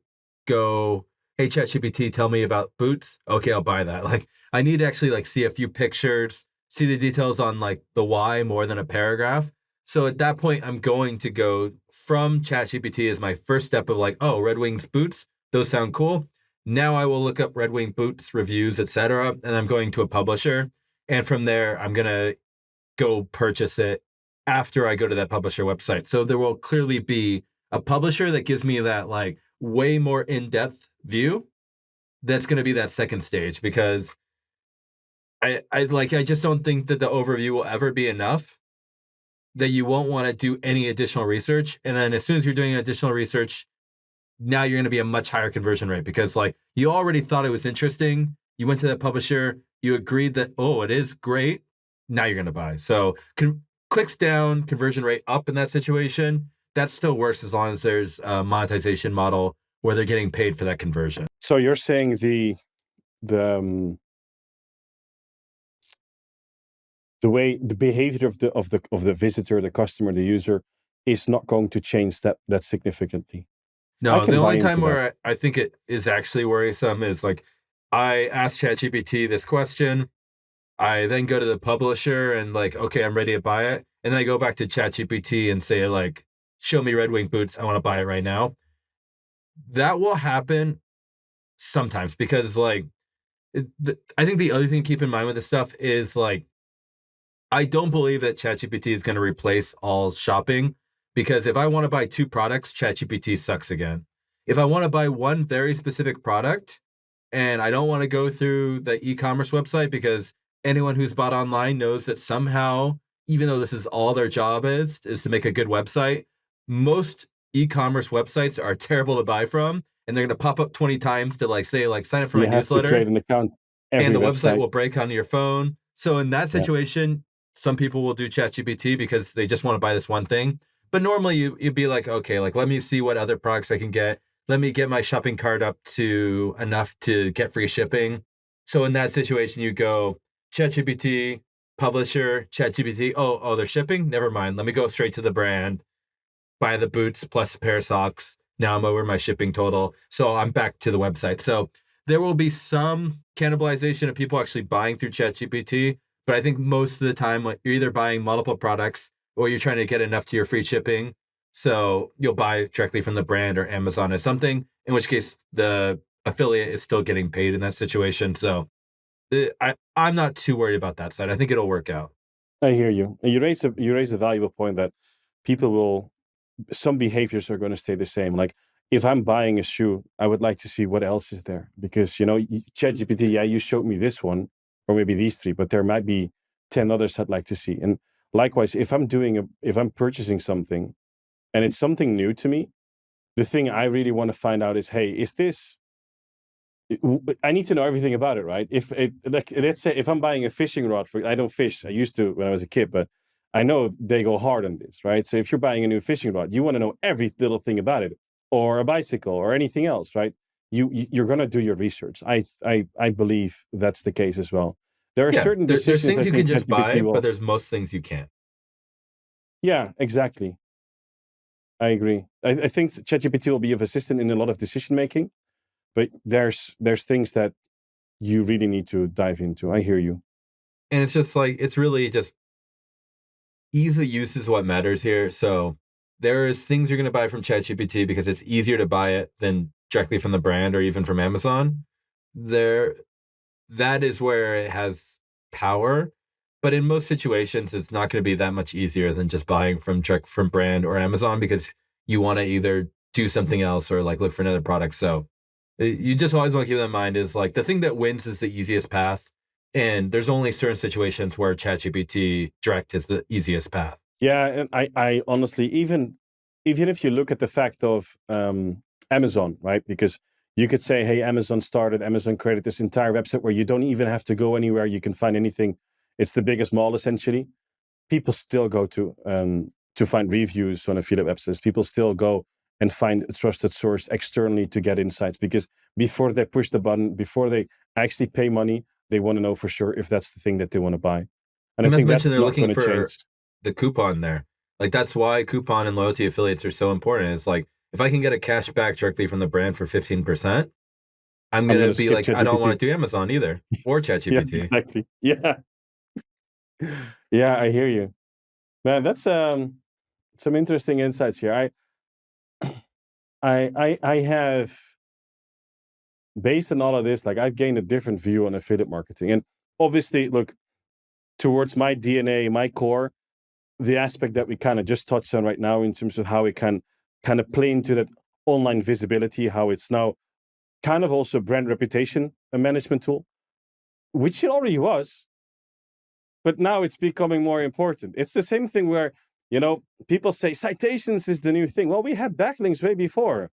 go, hey ChatGPT, tell me about boots. Okay, I'll buy that. Like, I need to actually like see a few pictures, see the details on like the why more than a paragraph. So at that point, I'm going to go from ChatGPT as my first step of like, oh, Red Wings boots, those sound cool. Now I will look up Red Wing boots reviews, etc., and I'm going to a publisher, and from there I'm gonna go purchase it after I go to that publisher website. So there will clearly be a publisher that gives me that like way more in-depth view. That's going to be that second stage, because I just don't think that the overview will ever be enough, that you won't want to do any additional research. And then as soon as you're doing additional research, now you're going to be a much higher conversion rate, because like you already thought it was interesting. You went to that publisher, you agreed that, oh, it is great. Now you're going to buy. So clicks down, conversion rate up in that situation. That still works as long as there's a monetization model where they're getting paid for that conversion. So you're saying the way the behavior of the visitor, the customer, the user is not going to change that significantly. I No, the can buy only into time that. where I think it is actually worrisome is like I asked ChatGPT this question. I then go to the publisher and like, okay, I'm ready to buy it. And then I go back to ChatGPT and say, like, show me Red Wing boots. I want to buy it right now. That will happen sometimes because like I think the other thing to keep in mind with this stuff is like I don't believe that ChatGPT is going to replace all shopping because if I want to buy two products, ChatGPT sucks again. If I want to buy one very specific product and I don't want to go through the e-commerce website because anyone who's bought online knows that somehow, even though this is all their job is to make a good website, most e-commerce websites are terrible to buy from and they're going to pop up 20 times to like say like sign up for my You have to newsletter create an account and every the website website. will break on your phone. So in that Yeah. situation, some people will do ChatGPT because they just want to buy this one thing. But normally you'd be like, okay, like let me see what other products I can get. Let me get my shopping cart up to enough to get free shipping. So in that situation, you go ChatGPT, publisher, ChatGPT. Oh, they're shipping? Never mind. Let me go straight to the brand, buy the boots plus a pair of socks. Now I'm over my shipping total. So I'm back to the website. So there will be some cannibalization of people actually buying through ChatGPT. But I think most of the time, like, you're either buying multiple products or you're trying to get enough to your free shipping. So you'll buy directly from the brand or Amazon or something, in which case the affiliate is still getting paid in that situation. So I'm not too worried about that side. I think it'll work out. I hear you. And you raise a valuable point that people will some behaviors are going to stay the same. Like if I'm buying a shoe, I would like to see what else is there because ChatGPT, yeah, you showed me this one or maybe these three, but there might be 10 others I'd like to see. And likewise, if I'm purchasing something and it's something new to me, the thing I really want to find out is, hey, is this I need to know everything about it, right? Like let's say if I'm buying a fishing rod I don't fish. I used to when I was a kid, but I know they go hard on this, right? So if you're buying a new fishing rod, you want to know every little thing about it, or a bicycle, or anything else, right? You're gonna do your research. I believe that's the case as well. There are Yeah, certain there's decisions I things you can think just ChatGPT buy, but will. there's most things you can't. Yeah, exactly. I agree. I think ChatGPT will be of assistant in a lot of decision making, but there's things that you really need to dive into. I hear you. And it's just like, it's really just ease of use is what matters here. So there's things you're going to buy from ChatGPT because it's easier to buy it than directly from the brand or even from Amazon. There, that is where it has power. But in most situations, it's not going to be that much easier than just buying from direct from brand or Amazon because you want to either do something else or like look for another product. So you just always want to keep that in mind is like the thing that wins is the easiest path. And there's only certain situations where ChatGPT direct is the easiest path. Yeah, and I honestly, even if you look at the fact of Amazon, right? Because you could say, hey, Amazon created this entire website where you don't even have to go anywhere. You can find anything. It's the biggest mall essentially. People still go to find reviews on affiliate websites. People still go and find a trusted source externally to get insights because before they push the button, before they actually pay money, they want to know for sure if that's the thing that they want to buy. And I And not to think mention that's they're not looking going to for change. the coupon there. Like that's why coupon and loyalty affiliates are so important. It's like if I can get a cash back directly from the brand for 15%, I'm I'm gonna going to be skip like, I don't want ChatGPT. to do Amazon either or Yeah, ChatGPT. exactly. Yeah. Yeah, I hear you. Man, that's some interesting insights here. I have based on all of this, like I've gained a different view on affiliate marketing. And obviously, look, towards my DNA, my core, the aspect that we kind of just touched on right now in terms of how it can kind of play into that online visibility, how it's now kind of also brand reputation a management tool, which it already was, but now it's becoming more important. It's the same thing where, people say citations is the new thing. Well, we had backlinks way before.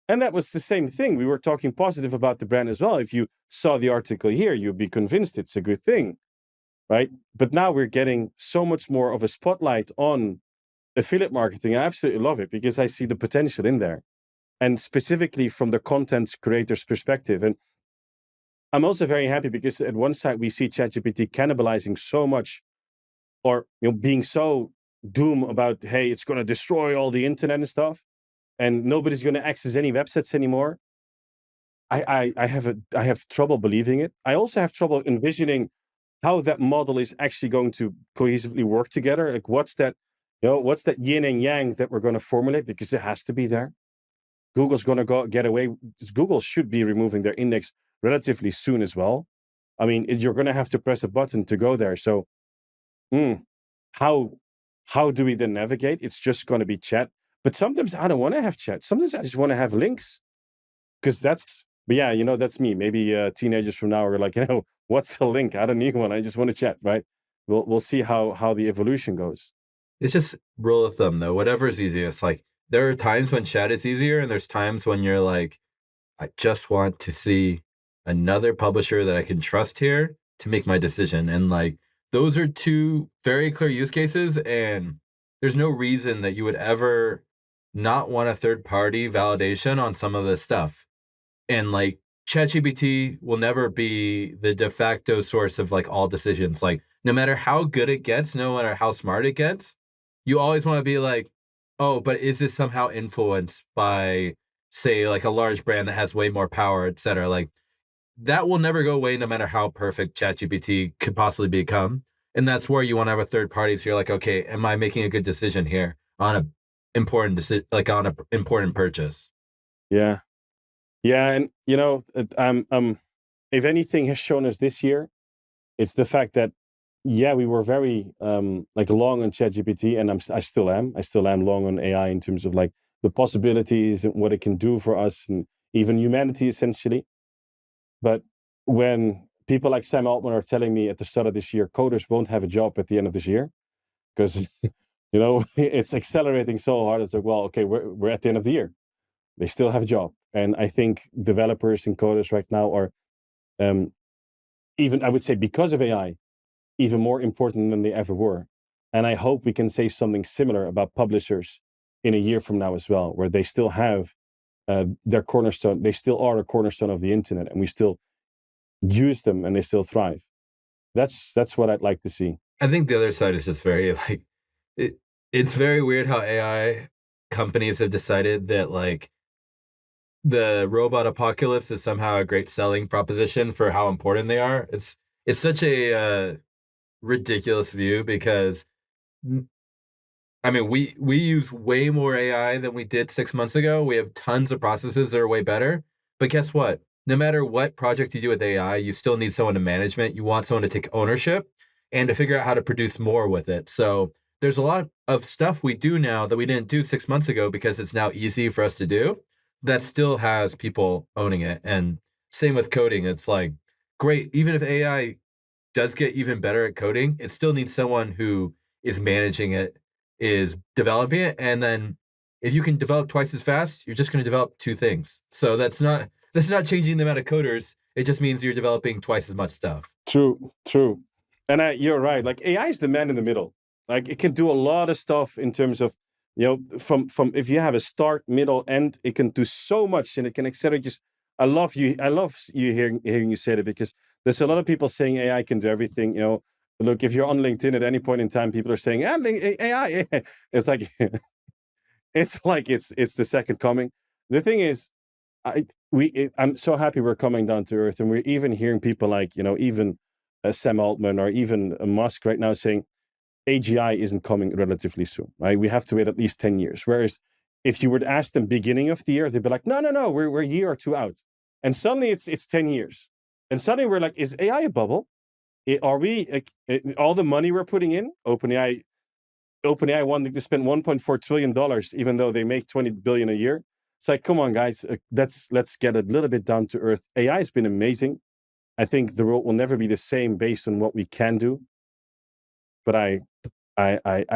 And that was the same thing. We were talking positive about the brand as well. If you saw the article here, you'd be convinced it's a good thing, right? But now we're getting so much more of a spotlight on affiliate marketing. I absolutely love it because I see the potential in there. and specifically from the content creator's perspective. And I'm also very happy because at one side we see ChatGPT cannibalizing so much, or being so doom about, hey, it's going to destroy all the internet and stuff, and nobody's going to access any websites anymore. I have trouble believing it. I also have trouble envisioning how that model is actually going to cohesively work together. Like, what's that yin and yang that we're going to formulate? Because it has to be there. Google's going to get away. Google should be removing their index relatively soon as well. I mean, you're going to have to press a button to go there. So, how do we then navigate? It's just going to be chat. But sometimes I don't want to have chat. Sometimes I just want to have links, because but yeah, that's me. Maybe teenagers from now are like, what's a link? I don't need one. I just want to chat, right? We'll see how the evolution goes. It's just rule of thumb, though. Whatever is easiest. Like, there are times when chat is easier, and there's times when you're like, I just want to see another publisher that I can trust here to make my decision. And like, those are two very clear use cases. And there's no reason that you would ever not want a third party validation on some of this stuff. And like, ChatGPT will never be the de facto source of like all decisions. Like, no matter how good it gets, no matter how smart it gets, you always want to be like, oh, but is this somehow influenced by, say, like a large brand that has way more power, et cetera? Like, that will never go away no matter how perfect ChatGPT could possibly become. And that's where you want to have a third party. So you're like, okay, am I making a good decision here on a important decision, like on an important purchase? Yeah. Yeah. And, if anything has shown us this year, it's the fact that, yeah, we were very like long on ChatGPT, and I still am. I still am long on AI in terms of like the possibilities and what it can do for us and even humanity, essentially. But when people like Sam Altman are telling me at the start of this year, coders won't have a job at the end of this year because it's accelerating so hard. It's like, well, okay, we're at the end of the year. They still have a job, and I think developers and coders right now are um, even, I would say, because of AI, even more important than they ever were. And I hope we can say something similar about publishers in a year from now as well, where they still have their cornerstone. They still are a cornerstone of the internet, and we still use them, and they still thrive. That's what I'd like to see. I think the other side is just very like, it, it's very weird how AI companies have decided that like the robot apocalypse is somehow a great selling proposition for how important they are. It's such a ridiculous view because I mean, we use way more AI than we did 6 months ago. We have tons of processes that are way better. But guess what? No matter what project you do with AI, you still need someone to management. You want someone to take ownership and to figure out how to produce more with it. So there's a lot of stuff we do now that we didn't do 6 months ago because it's now easy for us to do that still has people owning it. And same with coding. It's like, great, even if AI does get even better at coding, it still needs someone who is managing it, is developing it, and then if you can develop twice as fast, you're just going to develop two things. So that's not changing the amount of coders. It just means you're developing twice as much stuff. True, true. And you're right. Like, AI is the man in the middle. Like, it can do a lot of stuff in terms of, from if you have a start, middle, end, it can do so much, and it can accelerate. Just, I love you hearing you say that, because there's a lot of people saying AI can do everything. Look, if you're on LinkedIn at any point in time, people are saying, AI. It's like it's the second coming. The thing is, I'm so happy we're coming down to earth, and we're even hearing people like, even Sam Altman or even Musk right now saying AGI isn't coming relatively soon, right? We have to wait at least 10 years. Whereas if you were to ask them beginning of the year, they'd be like, no, we're a year or two out. And suddenly it's 10 years. And suddenly we're like, is AI a bubble? Are we, all the money we're putting in, OpenAI wanting to spend $1.4 trillion, even though they make 20 billion a year. It's like, come on, guys, let's get a little bit down to earth. AI has been amazing. I think the world will never be the same based on what we can do. But I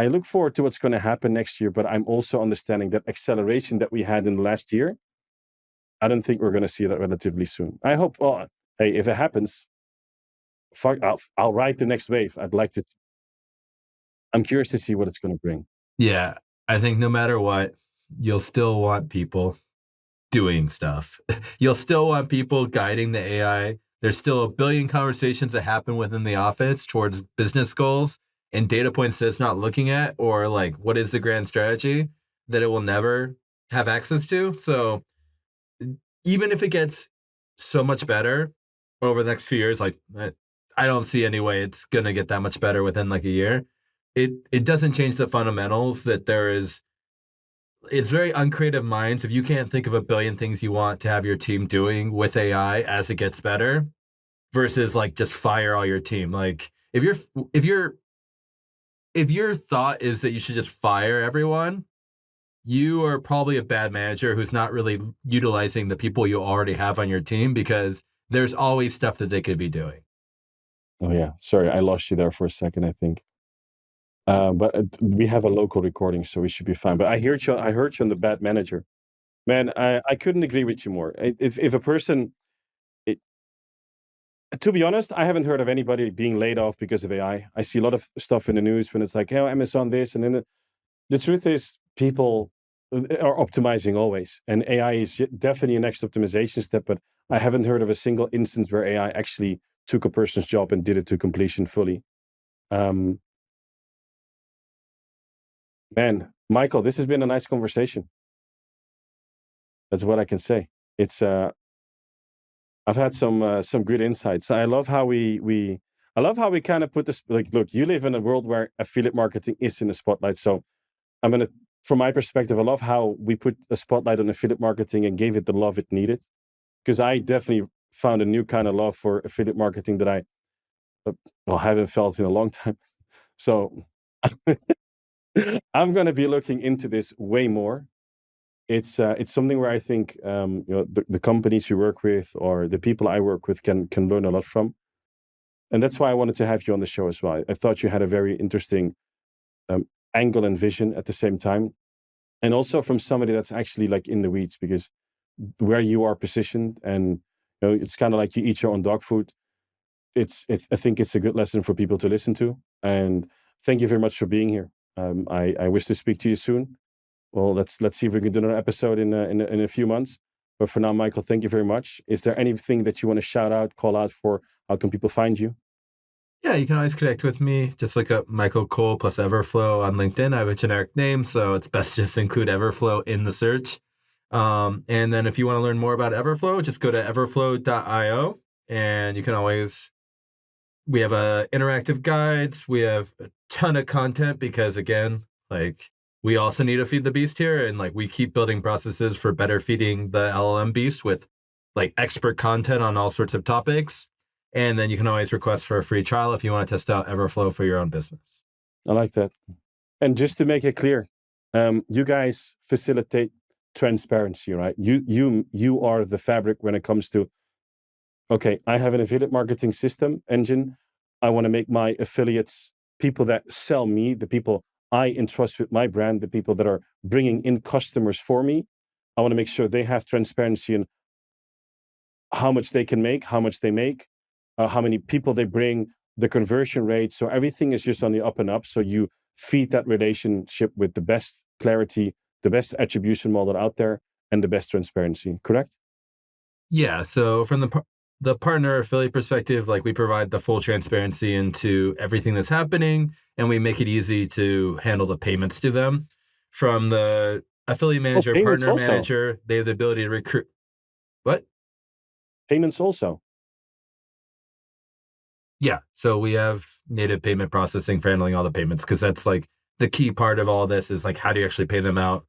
look forward to what's going to happen next year. But I'm also understanding that acceleration that we had in the last year, I don't think we're going to see that relatively soon. I hope. Well, hey, if it happens, fuck, I'll ride the next wave. I'd like to. I'm curious to see what it's going to bring. Yeah, I think no matter what, you'll still want people. doing stuff. You'll still want people guiding the AI. There's still a billion conversations that happen within the office towards business goals and data points that it's not looking at, or like what is the grand strategy that it will never have access to. So even if it gets so much better over the next few years, like I don't see any way it's gonna get that much better within like a year. It doesn't change the fundamentals that there is. It's very uncreative minds. If you can't think of a billion things you want to have your team doing with AI as it gets better, versus like just fire all your team. Like if your thought is that you should just fire everyone, you are probably a bad manager who's not really utilizing the people you already have on your team, because there's always stuff that they could be doing. Oh yeah, sorry, I lost you there for a second, I think. But we have a local recording, so we should be fine. But I heard you. I heard you on the bad manager. Man, I couldn't agree with you more. If a person, it, to be honest, I haven't heard of anybody being laid off because of AI. I see a lot of stuff in the news when it's like, oh, Amazon this, and then the truth is, people are optimizing always, and AI is definitely a next optimization step. But I haven't heard of a single instance where AI actually took a person's job and did it to completion fully. Um, Man, Michael, this has been a nice conversation. That's what I can say. It's I've had some good insights. I love how I love how we kind of put this, like, look, you live in a world where affiliate marketing is in the spotlight. So I'm gonna, from my perspective, I love how we put a spotlight on affiliate marketing and gave it the love it needed. Because I definitely found a new kind of love for affiliate marketing that I haven't felt in a long time. So I'm gonna be looking into this way more. It's something where I think the companies you work with or the people I work with can learn a lot from, and that's why I wanted to have you on the show as well. I thought you had a very interesting angle and vision at the same time, and also from somebody that's actually like in the weeds, because where you are positioned, and it's kind of like you eat your own dog food. I think it's a good lesson for people to listen to, and thank you very much for being here. I wish to speak to you soon. Well, let's see if we can do another episode in a few months. But for now, Michael, thank you very much. Is there anything that you want to shout out, call out for? How can people find you? Yeah, you can always connect with me. Just look up Michael Koole plus Everflow on LinkedIn. I have a generic name, so it's best to just include Everflow in the search. And then if you want to learn more about Everflow, just go to everflow.io, and you can always, we have interactive guides. We have a ton of content because, again, like, we also need to feed the beast here, and like we keep building processes for better feeding the LLM beast with like expert content on all sorts of topics. And then you can always request for a free trial if you want to test out Everflow for your own business. I like that. And just to make it clear, you guys facilitate transparency, right? You are the fabric when it comes to, okay, I have an affiliate marketing system engine. I want to make my affiliates, people that sell me, the people I entrust with my brand, the people that are bringing in customers for me. I want to make sure they have transparency in how much they can make, how much they make, how many people they bring, the conversion rate. So everything is just on the up and up. So you feed that relationship with the best clarity, the best attribution model out there, and the best transparency. Correct? Yeah. So from the partner affiliate perspective, like we provide the full transparency into everything that's happening, and we make it easy to handle the payments to them. From the affiliate manager, Payments partner also. manager, they have the ability to recruit. What? Payments also. Yeah. So we have native payment processing for handling all the payments, because that's like the key part of all this is like, how do you actually pay them out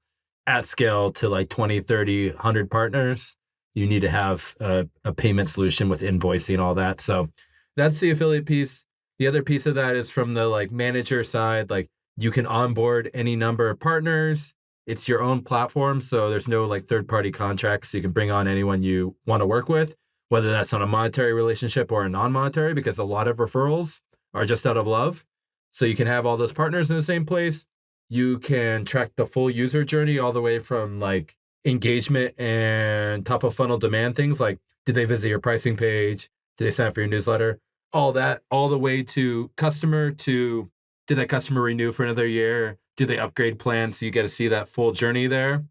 at scale to like 20, 30, 100 partners? You need to have a payment solution with invoicing and all that. So that's the affiliate piece. The other piece of that is from the like manager side, like you can onboard any number of partners. It's your own platform. So there's no like third party contracts. You can bring on anyone you want to work with, whether that's on a monetary relationship or a non-monetary, because a lot of referrals are just out of love. So you can have all those partners in the same place. You can track the full user journey all the way from like engagement and top of funnel demand things like, did they visit your pricing page? Did they sign up for your newsletter? All that, all the way to customer, to did that customer renew for another year? Do they upgrade plans? So you get to see that full journey there.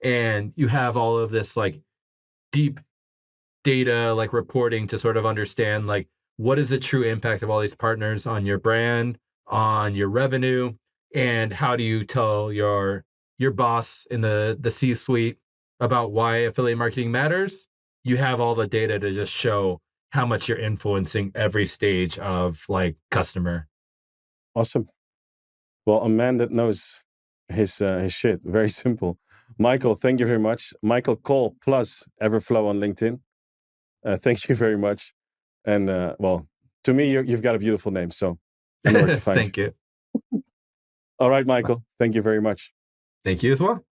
and you have all of this like deep data like reporting to sort of understand like what is the true impact of all these partners on your brand, on your revenue, and how do you tell your boss in the C-suite about why affiliate marketing matters. You have all the data to just show how much you're influencing every stage of like customer. Awesome. Well, a man that knows his shit. Very simple. Michael, thank you very much. Michael Koole plus Everflow on LinkedIn. Thank you very much. And well, to me, you've got a beautiful name, so I know where to find you. Thank you. All right, Michael. Thank you very much. Thank you as well.